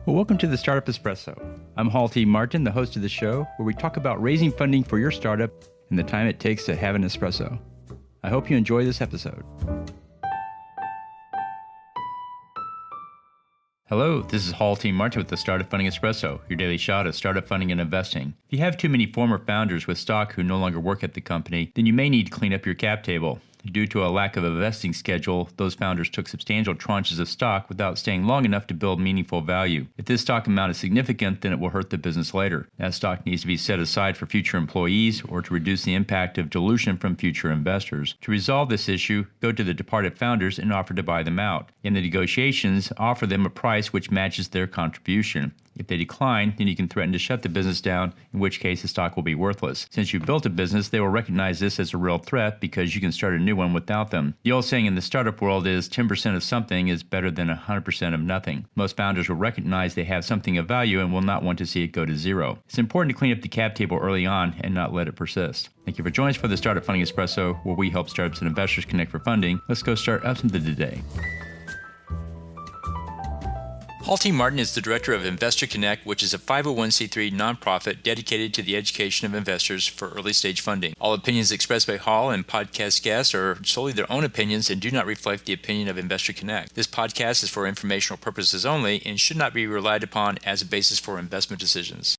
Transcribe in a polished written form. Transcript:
Well, welcome to the Startup Espresso. I'm Hall T. Martin, the host of the show, where we talk about raising funding for your startup and the time it takes to have an espresso. I hope you enjoy this episode. Hello, this is Hall T. Martin with the Startup Funding Espresso, your daily shot of startup funding and investing. If you have too many former founders with stock who no longer work at the company, then you may need to clean up your cap table. Due to a lack of a vesting schedule, those founders took substantial tranches of stock without staying long enough to build meaningful value. If this stock amount is significant, then it will hurt the business later. That stock needs to be set aside for future employees or to reduce the impact of dilution from future investors. To resolve this issue, go to the departed founders and offer to buy them out. In the negotiations, offer them a price which matches their contribution. If they decline, then you can threaten to shut the business down, in which case the stock will be worthless. Since you built a business, they will recognize this as a real threat because you can start a new one without them. The old saying in the startup world is 10% of something is better than 100% of nothing. Most founders will recognize they have something of value and will not want to see it go to zero. It's important to clean up the cap table early on and not let it persist. Thank you for joining us for the Startup Funding Espresso, where we help startups and investors connect for funding. Let's go start up something today. Hall T. Martin is the director of Investor Connect, which is a 501c3 nonprofit dedicated to the education of investors for early-stage funding. All opinions expressed by Hall and podcast guests are solely their own opinions and do not reflect the opinion of Investor Connect. This podcast is for informational purposes only and should not be relied upon as a basis for investment decisions.